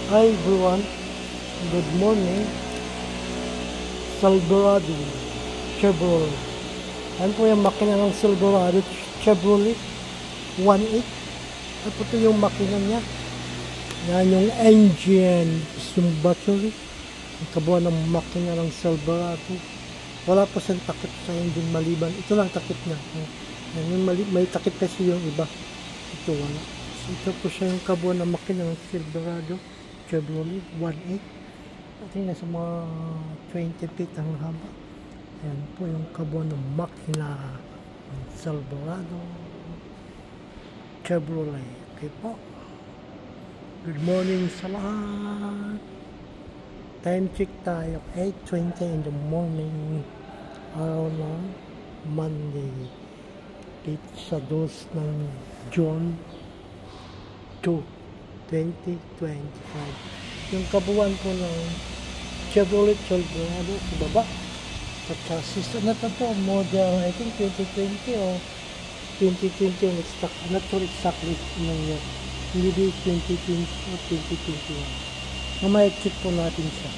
Hi everyone, good morning. Silverado Chevrolet. Yan po yung makina ng Silverado Chevrolet 1.8. At ito yung makina niya. Yan yung engine, yung battery. Ang kabuuan ng makina ng Silverado. Wala po siyang takip sa engine maliban. Ito lang takip niya. Yan, may takip kasi yung iba. Ito wala. So, ito po siya yung kabuuan ng makina ng Silverado Chevrolet 1.8. I think nasa mga 20 feet ang haba. Ayan po yung kabuuan ng makina ng Silverado Chevrolet. Okay po. Good morning sa lahat. Time check tayo. 8:20 in the morning. Araw ng Monday. Dito sa 2 ng June 2, 2025. Yung kabuuan po ng Chevrolet Silverado sa baba. Sa chassis. Ano to? Model, I think 2020 o 2020 yung stock. I'm not sure exactly yung year. Hindi 2020 o 2021. Mamaya check po natin siya.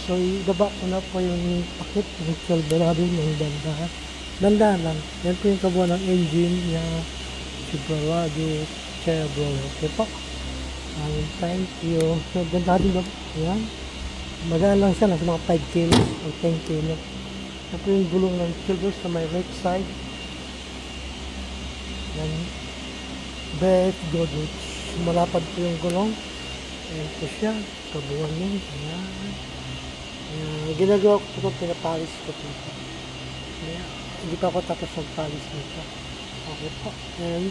So, ibaba ko na po yung pakit ng Silverado ng dandahan. Dandahan lang. Yan po yung kabuuan ng engine niya. Silverado Chevrolet. Okay po. Thank you. So, ganda din ba? Ayan. Magaan lang siya. Nasa mga 5 kilos o 10 kilos. Ito po yung gulong ng silver sa may right side. Ayan. Best good. Malapad po yung gulong. Ayan po siya. Kabuuan yun. Ayan. Ayan. Ginagawa ko ito. Pinapalis ko ito. Ayan. Hindi pa ako tapos magpalis nito. Okay po. Ayan.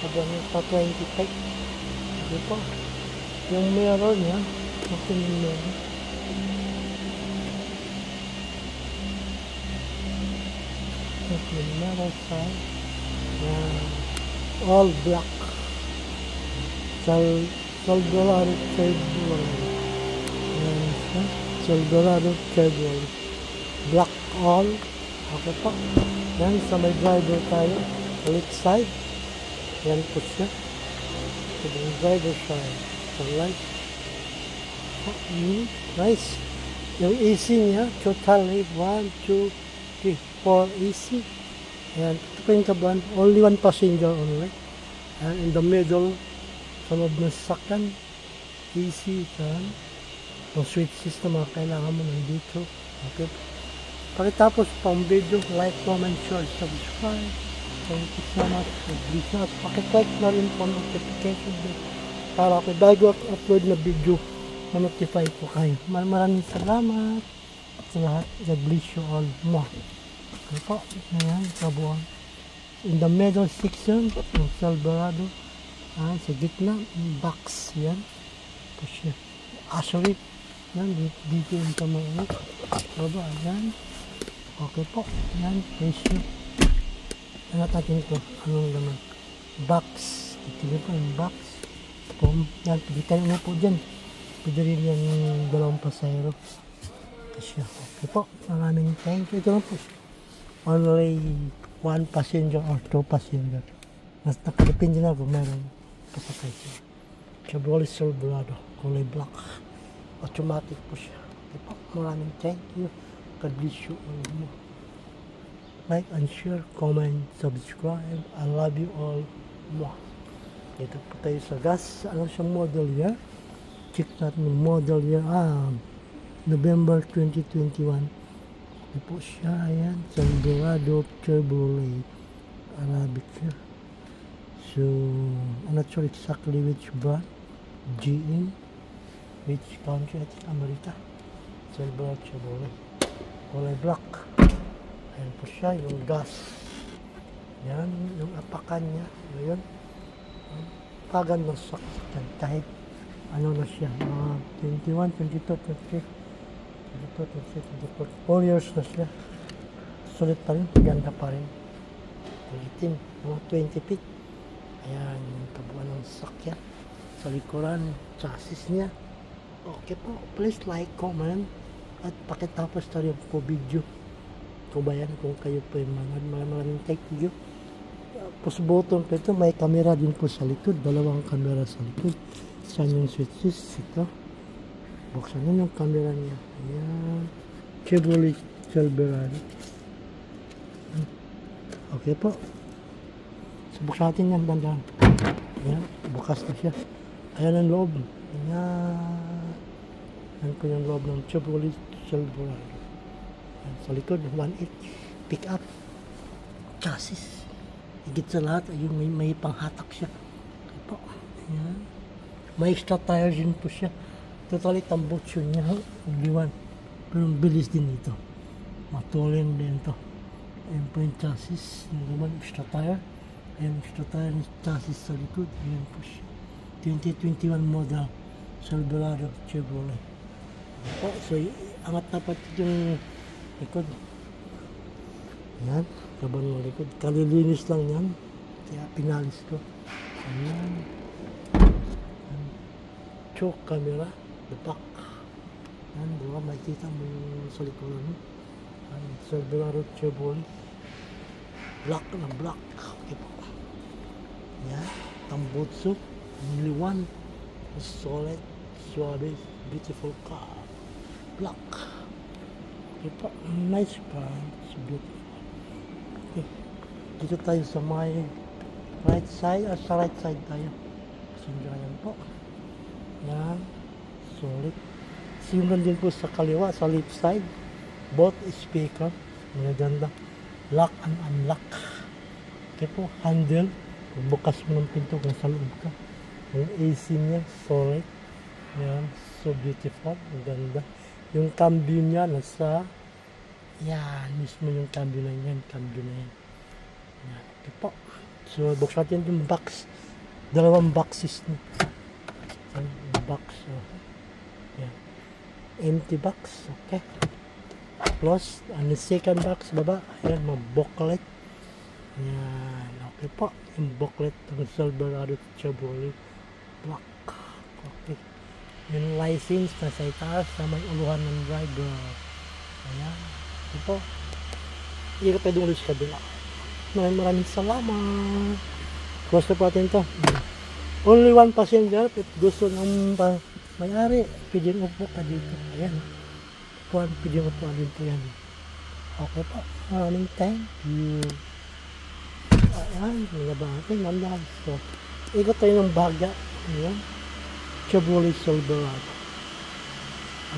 Kabuuan yun pa 25. Ito po. Yung mirror niya. Okay yung mirror. Okay, yung mirror side. All black. Silverado Chevrolet. Yan siya. Silverado Chevrolet. Black all. Okay po. Yan. Sa may driver tayo. Left side. Yan po siya. Yung driver side. So, right. Nice. Yung AC niya, totally 1, 2, 3, 4 AC. Ayan. Ito pa yung kabuuan. Only one passenger only. And in the middle, sa loob ng sasakyan, AC. Yung switch system, kailangan mo nandito. Okay. Pagkatapos pang video, like, comment, share, subscribe. Thank you so much for this. At pakiclick na rin po notification para ako bago upload na video ma-notify po kayo. Maraming salamat sa lahat. God bless you all. Okay po. Ayan, kabuuan. In the middle section ng Silverado. Sa gitna, box. Yan. Po siya. Ashery. Yan, dito yung kamay. Baba, yan. Okay po. Yan, presyo. Ano natin ito? Anong laman? Box. Ito po yung box. Yan, pwede tayo na po dyan. Pwede rin yan yung dalawang pasayro. Kasi okay po. Maraming thank you. Ito lang po. Only one passenger or two passenger. Mas nakadepende na kung meron kasakay siya. Chevrolet Silverado. Kulay black. Automatic po siya. Okay po. Maraming thank you. God bless you all more. Like and share, comment, subscribe. I love you all. Ito po tayo sa gas. Ano siya model year? Check natin yung model year. November 2021. Ito po siya. Ayan. Silverado Chevrolet. Arabic siya. So, I'm not sure exactly which brand. GE. Which country? I think America. Silverado Chevrolet. Kulay black. Ayan po siya, yung gas. Yan, yung apakan niya. Ayan. Pagan ng saksakan. Kahit ano na siya. 21, 22, 23, 4 years na siya. Sulit pa rin. Ganda pa rin. Ulitin. Mga 20 feet. Ayan, yung kabuuan ng sakyan. Sa likuran, chassis niya. Okay po. Please like, comment. At pakitapos tayo po video. Kubayan kung kayo po yung maraming thank you. Push button po ito. May camera din po sa likod. Dalawang camera sa likod. Saan yung switches? Ito. Buksan na yung camera niya. Ayan. Chevrolet Silverado. Okay po. So, buksan natin yan. Dandan. Ayan. Bukas na siya. Ayan ang loob. Ayan. Ayan po yung loob ng Chevrolet Silverado. Ayan. Sa likod, 1.8 pick up. Chassis. Higit sa lahat, yung may panghatak siya. Okay po. Ayan. May extra tires din po siya. Totally tambutso niya. Only one. Pero bilis din ito. Matulin din ito. Ayan po yung chassis. Yung naman extra tire. Ayan extra tire ng chassis sa likod. Ayan po siya. 2021 model Silverado Chevrolet. Oh, so angat na pati yung likod. Ayan. Kaban ng likod. Kalilinis lang yan. Kaya pinalis ko. Ayan. Choke camera. The back. Ayan. Diba? Makikita mo yung sa likod. Ayan. Silverado Chevrolet. Black na black. Okay po. Ayan. Tambutso. Only one. Solid. Suave. Beautiful car. Black. Okay po. Nice car. It's beautiful. Okay. Dito tayo sa may right side. Sa right side tayo. Pasensya yan po. Yan. Solid. Simulan din po sa kaliwa. Sa left side. Both speaker. Maganda. Lock and unlock. Okay po. Handle. Bukas mo ng pinto kung sa loob ka. Yung AC niya. Solid. Yan. So beautiful. Maganda. Yung cambio niya nasa yan, mismo yung cambio na yan, cambio na yan. Yan, okay po. So, buksan natin yung box. Dalawang boxes na. Yan, yung box. Yan. Empty box, okay. Plus, ang second box, baba, ayan, mga booklet. Yan, okay po. Yung booklet ng Silverado Chevrolet Black. Okay. Yung license na sa itaas na may uluhan ng driver. Ayan. Ito. Hindi ka pwede ulit sa kabila. Maraming salamat. Close na po natin ito. Only one passenger. If gusto ng may-ari, pwede upo ka dito. Ayan. Pwede upo dito yan. Okay po. Maraming thank you. Ayan. Mga bagay. Nandan. So, ikot tayo ng baga. Ayan. Chevrolet Silverado.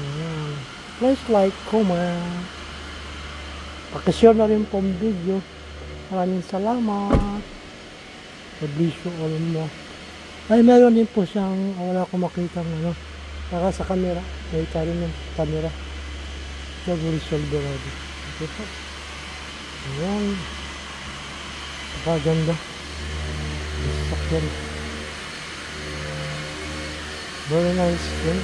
Ayan. Please like, comment. Pakishare na rin po ang video. Maraming salamat. God bless you all mo. Ay, meron din po siyang wala akong makita ng ano. Saka sa camera. May rin yung camera. Chevrolet Silverado. Okay po. Ayan. Napaganda. Sakyan. Very nice yun.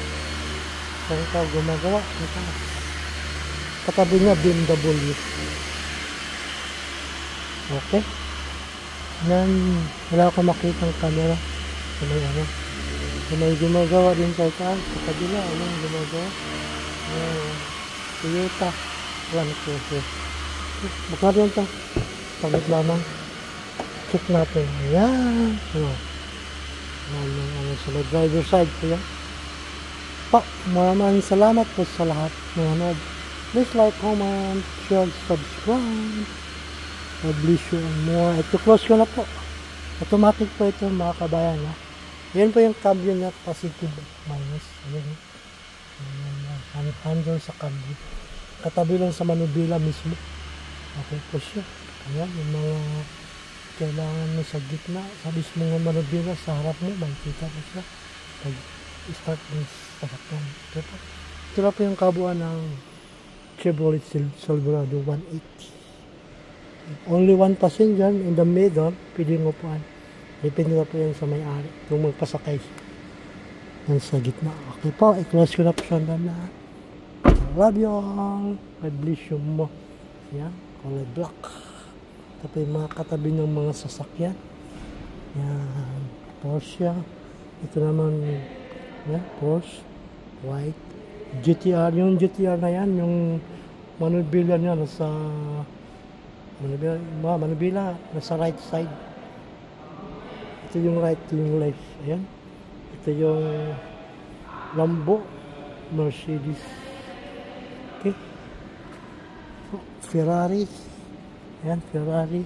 Saan ka gumagawa? Ito. Katabi niya BMW. Okay. Yan. Wala akong makita ng camera. So, may ano. So, may gumagawa din sa itaas. Sa kabila. Ayan. Gumagawa. Toyota. Wala ko. Buksan rin ito. Saglit lamang. Check natin. Ayan. Ano. Ano sa driver side po yan. Pa. Maraming salamat po sa lahat. Nanonood. Please like, comment, share, subscribe. God bless you and more. Ito, close ko na po. Automatic po ito mga kabayan. Ha? Yan po yung cambio niya, positive minus. Ayan. Handle sa cambio. Katabi lang sa manubila mismo. Okay po siya. Ayan, yung mga kailangan mo sa gitna. Sa mismo ng manubila, sa harap mo, makikita mo siya. Pag-start ng sasakyan. Ito na po yung kabuuan ng Chevrolet Silverado 180. Only one passenger in the middle, pwedeng upuan. Depende na po yan sa may-ari kung magpasakay yan sa gitna. Okay po, i-close ko na po siya na. Love you all. God bless you mo. Yan, color black. Ito po yung mga katabi ng mga sasakyan. Yan, Porsche. Ito naman, yan, Porsche. White. GTR, yung GTR na yan, yung manubila niya nasa manubila nasa right side. Ito yung right, ito yung left. Ayan. Ito Ito yung Lambo, Mercedes. Okay. Ferrari. Ayan, Ferrari.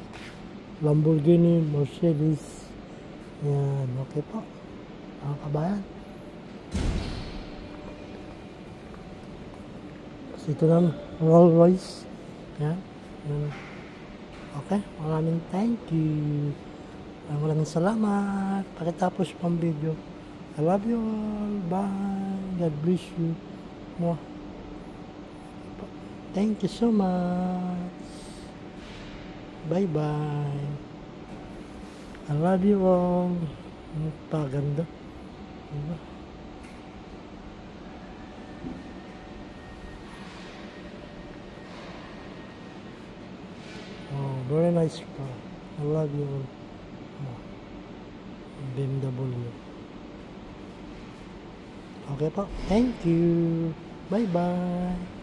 Lamborghini, Mercedes. Ayan, okay po. Mga kabayan. So, ito na, Rolls Royce. Ayan. Ayan. Okay, maraming thank you. Maraming salamat. Pagkatapos pang video. I love you all. Bye. God bless you. Mwah. Thank you so much. Bye-bye. I love you all. Paganda. Diba? Oh, very nice car. I love you all. Oh, BMW. Okay po. Thank you. Bye-bye.